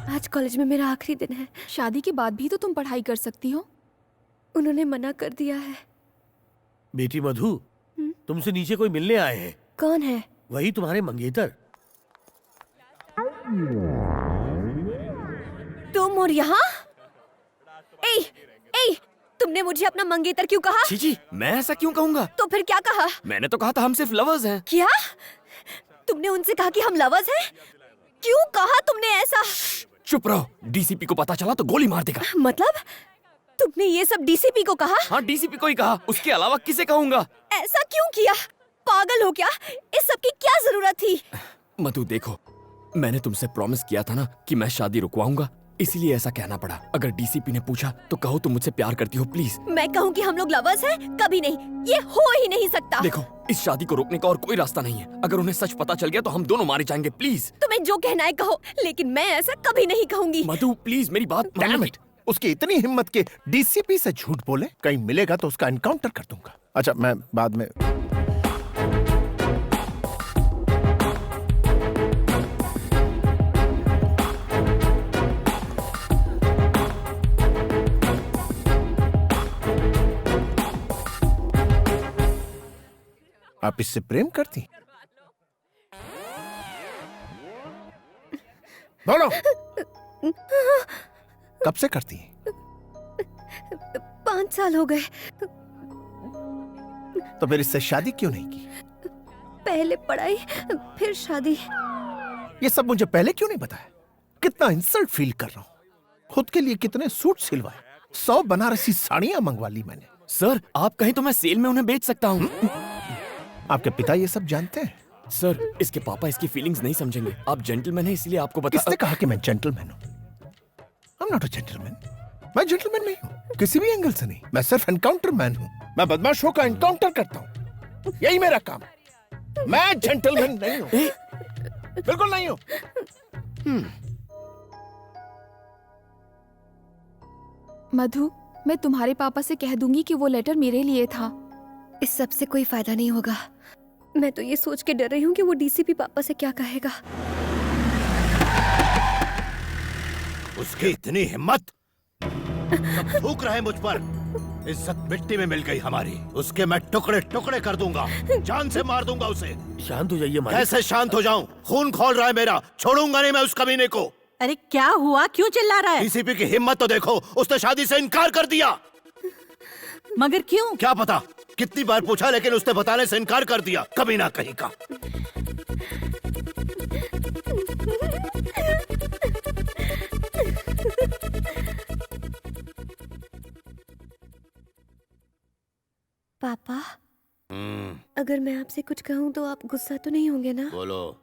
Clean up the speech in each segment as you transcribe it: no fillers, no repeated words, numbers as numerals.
आज कॉलेज में मेरा आखिरी दिन है। शादी के बाद भी तो तुम पढ़ाई कर सकती हो। उन्होंने मना कर दिया है। बेटी मधु, तुमसे नीचे कोई मिलने आए हैं। कौन है? वही तुम्हारे मंगेतर। तुम और यहाँ? ए, ए, तुमने मुझे अपना मंगेतर क्यों कहा? जी, मैं ऐसा क्यों कहूँगा? तो फिर क्या कहा? मैंने तो कहा था हम सिर्फ लवर्स हैं। क्या? तुमने उनसे कहा कि हम लवर्स हैं? क्यों कहा तुमने ऐसा? चुप रहो, डीसीपी को पता चला तो गोली मार देगा। मतलब तुमने ये सब डीसीपी को कहा? हाँ, डीसीपी को ही कहा, उसके अलावा किसे कहूँगा? ऐसा क्यों किया? पागल हो क्या? इस सब की क्या जरूरत थी? मधु देखो, मैंने तुमसे प्रॉमिस किया था ना कि मैं शादी रुकवाऊंगा, इसीलिए ऐसा कहना पड़ा। अगर डीसीपी ने पूछा तो कहो तुम मुझसे प्यार करती हो, प्लीज। मैं कहूँ कि हम लोग लवर्स हैं? कभी नहीं, ये हो ही नहीं सकता। देखो, इस शादी को रोकने का और कोई रास्ता नहीं है। अगर उन्हें सच पता चल गया तो हम दोनों मारे जाएंगे, प्लीज। तुम्हें जो कहना है कहो, लेकिन मैं ऐसा कभी नहीं कहूंगी। मधु प्लीज मेरी बात मान लो। उसकी इतनी हिम्मत के डीसीपी से झूठ बोले, कहीं मिलेगा तो उसका एनकाउंटर कर दूंगा। अच्छा, मैं बाद में। आप इससे प्रेम करती? बोलो, कब से करती? 5 साल हो गए। तो फिर इससे शादी क्यों नहीं की? पहले पढ़ाई, फिर शादी। ये सब मुझे पहले क्यों नहीं बताया? कितना इंसल्ट फील कर रहा हूँ। खुद के लिए कितने सूट सिलवाए, 100 बनारसी साड़ियां मंगवा ली मैंने। सर, आप कहीं तो मैं सेल में उन्हें बेच सकता हूँ। आपके पिता ये सब जानते हैं? सर, इसके पापा इसकी फीलिंग्स नहीं समझेंगे। आप जेंटलमैन हैं इसलिए आपको बता। किसने कहा कि मैं जेंटलमैन हूँ? I'm not a gentleman. मैं जेंटलमैन नहीं हूँ, किसी भी एंगल से नहीं। मैं सिर्फ एनकाउंटर मैन हूँ। मैं बदमाशों का एनकाउंटर करता हूँ, यही मेरा काम। मैं जेंटलमैन नहीं हूँ, बिल्कुल नहीं हूँ। मधु, मैं तुम्हारे पापा से कह दूंगी कि वो लेटर मेरे लिए था। इस सब से कोई फायदा नहीं होगा। मैं तो ये सोच के डर रही हूँ कि वो डीसीपी पापा से क्या कहेगा। उसकी इतनी हिम्मत, सब थूक रहे मुझ पर। इज्जत मिट्टी में मिल गई हमारी। उसके मैं टुकड़े टुकड़े कर दूंगा, जान से मार दूंगा उसे। शांत हो जाइए मालिक। कैसे शांत हो जाऊं? खून खौल रहा है मेरा, छोड़ूंगा नहीं मैं उस कमीने को। अरे क्या हुआ, क्यों चिल्ला रहा है? डीसीपी की हिम्मत तो देखो, उसने शादी से इनकार कर दिया। मगर क्यों? क्या पता, कितनी बार पूछा लेकिन उसने बताने से इनकार कर दिया। कमीना कहीं का। पापा, अगर मैं आपसे कुछ कहूँ तो आप गुस्सा तो नहीं होंगे ना? बोलो।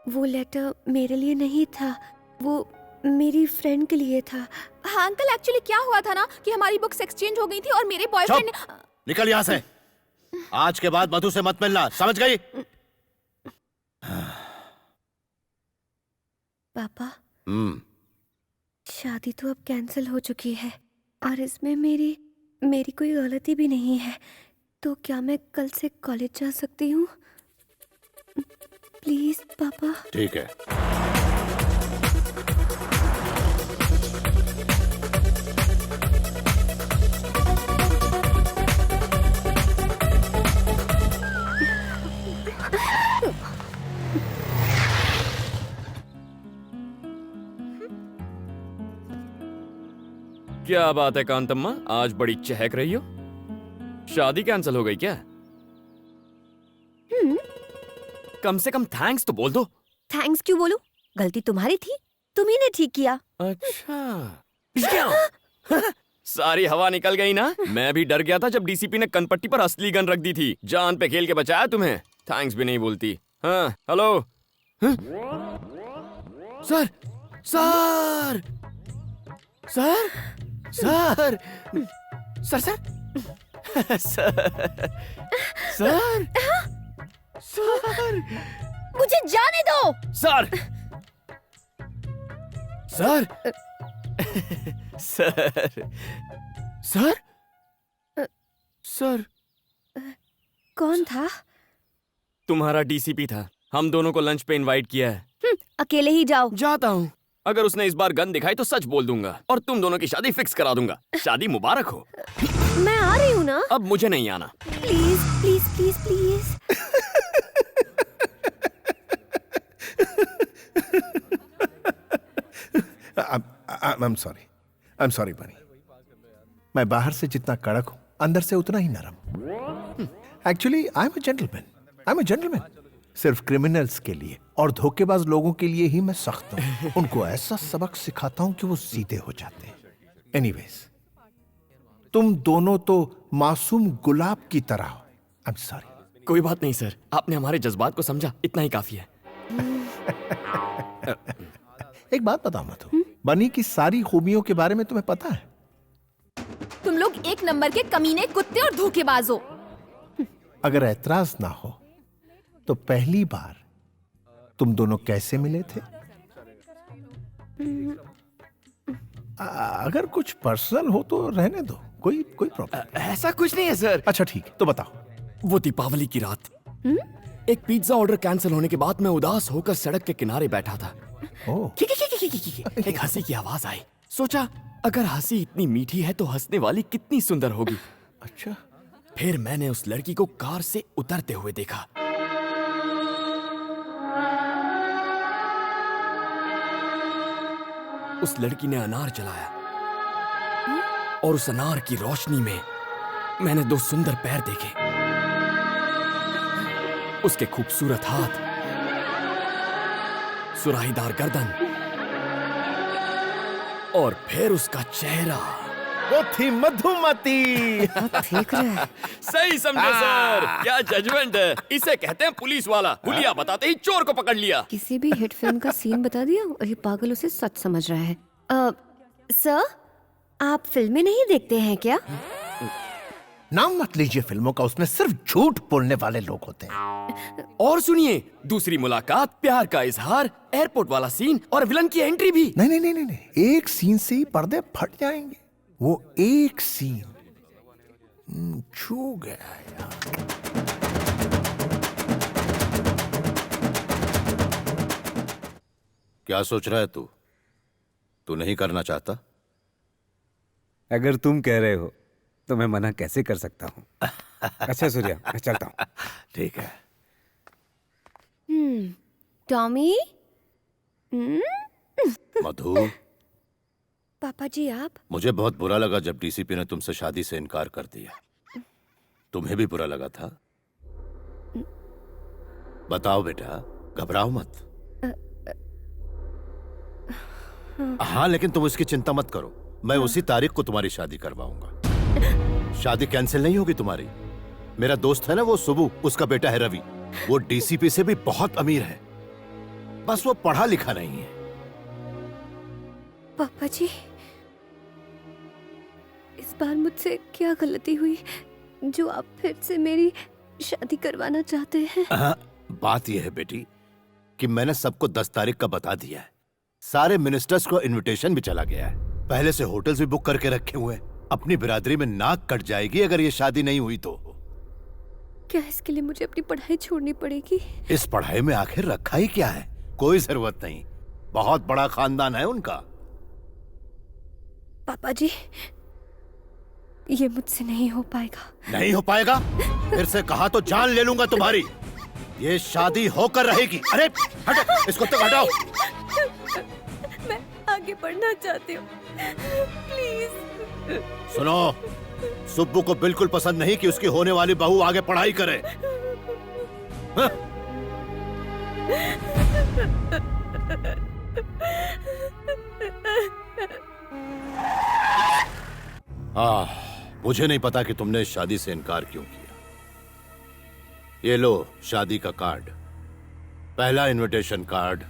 वो लेटर मेरे लिए नहीं था, वो मेरी फ्रेंड के लिए था। हाँ अंकल, एक्चुअली क्या हुआ था ना कि हमारी बुक्स एक्सचेंज हो गई थी और मेरे बॉयफ्रेंड ने। निकल यहाँ से। आज के बाद मधु से मत मिलना, समझ गई? पापा, शादी तो अब कैंसिल हो चुकी है और इसमें मेरी कोई गलती भी नहीं है। तो क्या मैं कल से कॉलेज जा सकती हूँ? प्लीज पापा। ठीक है। क्या बात है कांतम्मा, आज बड़ी चहक रही हो। शादी कैंसिल हो गई क्या? कम से कम थैंक्स तो बोल दो। थैंक्स क्यों बोलूं? गलती तुम्हारी थी, तुम्ही ने ठीक किया। अच्छा सारी हवा निकल गई ना। मैं भी डर गया था जब डीसीपी ने कनपट्टी पर असली गन रख दी थी। जान पे खेल के बचाया तुम्हें। थैंक्स भी नहीं बोलती। हाँ hello. Sir sir sir sir sir sir sir sir मुझे जाने दो। Sir sir sir sir sir कौन था? तुम्हारा डीसीपी था, हम दोनों को लंच पे इनवाइट किया है। अकेले ही जाओ। जाता हूँ। अगर उसने इस बार गन दिखाई तो सच बोल दूंगा और तुम दोनों की शादी फिक्स करा दूंगा। शादी मुबारक हो। मैं आ रही हूँ ना। अब मुझे नहीं आना। Please please please please. I'm sorry बनी। मैं बाहर से जितना कड़क हूं अंदर से उतना ही नरम। Actually I am a gentleman. सिर्फ क्रिमिनल्स के लिए और धोखेबाज लोगों के लिए ही मैं सख्त हूं। उनको ऐसा सबक सिखाता हूं कि वो सीधे हो जाते हैं। एनीवेज, तुम दोनों तो मासूम गुलाब की तरह हो। I am sorry. कोई बात नहीं सर, आपने हमारे जज्बात को समझा, इतना ही काफी है। एक बात बताओ मधु, बनी की सारी खूबियों के बारे में तुम्हें पता है? तुम लोग एक नंबर के कमीने, कुत्ते और धोखेबाज हो। अगर ऐतराज ना हो तो पहली बार तुम दोनों कैसे मिले थे? अगर कुछ पर्सनल हो तो रहने दो, कोई प्रॉब्लम। ऐसा कुछ नहीं है सर। अच्छा ठीक है, तो बताओ। वो दीपावली की रात एक पिज्जा ऑर्डर कैंसिल होने के बाद मैं उदास होकर सड़क के किनारे बैठा था। एक हंसी की आवाज आई। सोचा अगर हंसी इतनी मीठी है तो हंसने वाली कितनी सुंदर होगी। अच्छा। फिर मैंने उस लड़की को कार से उतरते हुए देखा। उस लड़की ने अनार जलाया और उस अनार की रोशनी में मैंने दो सुंदर पैर देखे। उसके खूबसूरत हाथ, सुराहीदार गर्दन और फिर उसका चेहरा। वो थी मधुमती। ठीक है। सही समझे सर, क्या जजमेंट है। इसे कहते हैं पुलिस वाला। हुलिया बताते ही चोर को पकड़ लिया। किसी भी हिट फिल्म का सीन बता दिया और ये पागल उसे सच समझ रहा है। सर, आप फिल्में नहीं देखते हैं क्या? नाम मत लीजिए फिल्मों का, उसमें सिर्फ झूठ बोलने वाले लोग होते हैं। और सुनिए, दूसरी मुलाकात, प्यार का इजहार, एयरपोर्ट वाला सीन और विलन की एंट्री भी। नहीं, एक सीन से ही पर्दे फट जाएंगे। वो एक सीन छू गया यार। क्या सोच रहा है तू? तू नहीं करना चाहता? अगर तुम कह रहे हो तो मैं मना कैसे कर सकता हूँ। अच्छा सूर्या, मैं चलता हूँ। ठीक है। टॉमी। मधु, पापा जी आप? मुझे बहुत बुरा लगा जब डीसीपी ने तुमसे शादी से इनकार कर दिया। तुम्हें भी बुरा लगा था? बताओ बेटा, घबराओ मत। हाँ, लेकिन तुम इसकी चिंता मत करो। मैं उसी तारीख को तुम्हारी शादी करवाऊंगा। शादी कैंसिल नहीं होगी तुम्हारी। मेरा दोस्त है ना वो सुबू, उसका बेटा है रवि। वो डीसीपी से भी बहुत अमीर है, बस वो पढ़ा लिखा नहीं है। पापा जी, इस बार मुझसे क्या गलती हुई जो आप फिर से मेरी शादी करवाना चाहते हैं? बात यह है बेटी कि मैंने सबको 10 तारीख का बता दिया है। सारे मिनिस्टर्स को इनविटेशन भी चला गया है। पहले से होटल्स भी बुक करके रखे हुए हैं। अपनी बिरादरी में नाक कट जाएगी अगर ये शादी नहीं हुई तो। क्या इसके लिए मुझे अपनी पढ़ाई छोड़नी पड़ेगी? इस पढ़ाई में आखिर रखा ही क्या है? कोई जरूरत नहीं, बहुत बड़ा खानदान है उनका। पापा जी, ये मुझसे नहीं हो पाएगा। नहीं हो पाएगा? फिर से कहा तो जान ले लूंगा तुम्हारी। ये शादी होकर रहेगी। अरे हटो, इसको तो हटाओ। मैं आगे बढ़ना चाहती हूँ, प्लीज। सुनो, सुब्बू को बिल्कुल पसंद नहीं कि उसकी होने वाली बहू आगे पढ़ाई करे। हाँ? मुझे नहीं पता कि तुमने इस शादी से इनकार क्यों किया। ये लो शादी का कार्ड, पहला इनविटेशन कार्ड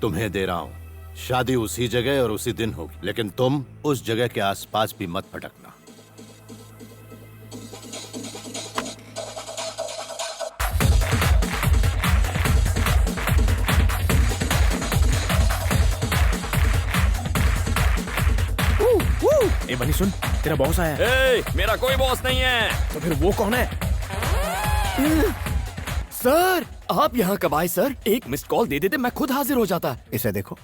तुम्हें दे रहा हूं। शादी उसी जगह और उसी दिन होगी, लेकिन तुम उस जगह के आसपास भी मत भटकना। ए बनी सुन, तेरा बॉस आया है। ए, मेरा कोई बॉस नहीं है। तो फिर वो कौन है? सर, आप यहाँ कब आए सर? एक मिस्ड कॉल दे देते मैं खुद हाजिर हो जाता। इसे देखो।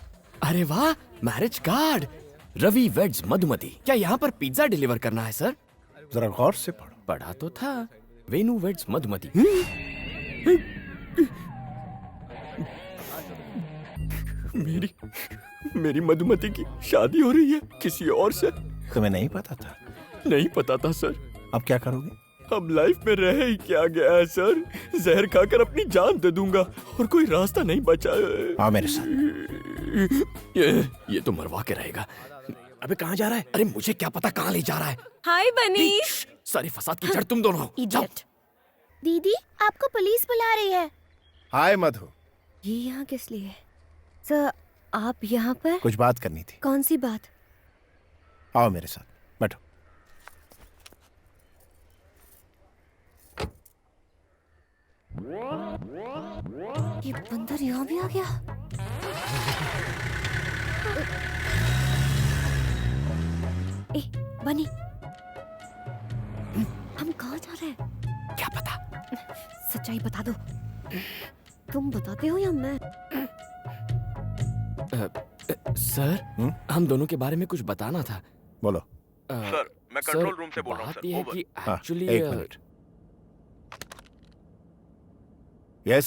अरे वाह, marriage card. Ravi weds Madhumati. क्या यहाँ पर पिज्जा डिलीवर करना है सर? जरा गौर से पढ़ो। पढ़ा तो था, वेनु वेड्स मधुमती। मेरी मधुमती की शादी हो रही है किसी और से। तुम्हें नहीं पता था? नहीं पता था सर। अब क्या करोगे? अब लाइफ में रह ही क्या गया है सर? जहर खाकर अपनी जान दे दूंगा और कोई रास्ता नहीं बचा है। आओ मेरे साथ। ये तो मरवा के रहेगा। अबे कहाँ जा रहा है? अरे मुझे क्या पता कहाँ ले जा रहा है। हाय बनी। सारे फसाद की जड़ तुम दोनों हो। जाओ। इडियट। दीदी आपको पुलिस बुला रही है। हाय मधु। ये यहाँ किस लिए? सर आप यहाँ पर? कुछ बात करनी थी। कौन सी बात? आओ मेरे साथ, बैठो। ये बंदर यहाँ भी आ गया। ए बनी, हम कहाँ जा रहे हैं? क्या पता? सच्चाई बता दो। तुम बताते हो या मैं? सर हम दोनों के बारे में कुछ बताना था। बोलो। सर मैं कंट्रोल रूम से बोल रहा हूँ बात ये है कि हाँ, एक्चुअली एक मिनट। यस।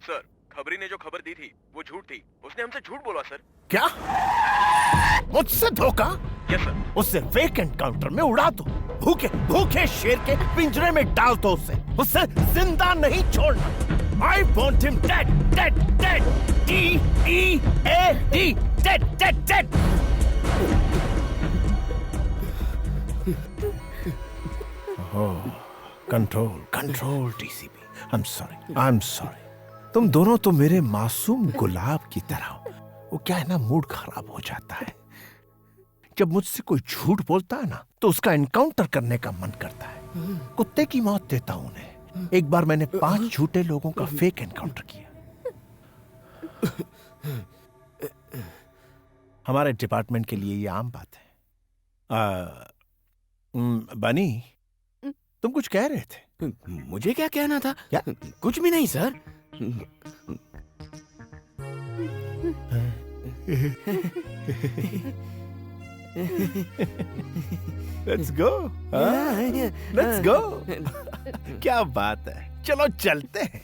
सर खबरी ने जो खबर दी थी वो झूठ थी। उसने हमसे झूठ बोला सर। क्या? मुझसे धोखा? Yes sir. उससे फेक एनकाउंटर में उड़ा दो। भूखे भूखे शेर के पिंजरे में डाल दो उसे जिंदा नहीं छोड़ना। I want him dead, dead, dead. D-E-A-D, dead, dead, dead. Control TCP. I'm sorry. तुम दोनों तो मेरे मासूम गुलाब की तरह हो। वो क्या है ना, मूड खराब हो जाता है जब मुझसे कोई झूठ बोलता है ना, तो उसका एनकाउंटर करने का मन करता है। कुत्ते की मौत देता हूं उन्हें। एक बार मैंने 5 झूठे लोगों का फेक एनकाउंटर किया। हमारे डिपार्टमेंट के लिए ये आम बात है। बनी, तुम कुछ कह रहे थे? मुझे क्या कहना था? क्या? कुछ भी नहीं sir. Let's go. Let's go. क्या बात है, चलो चलते हैं।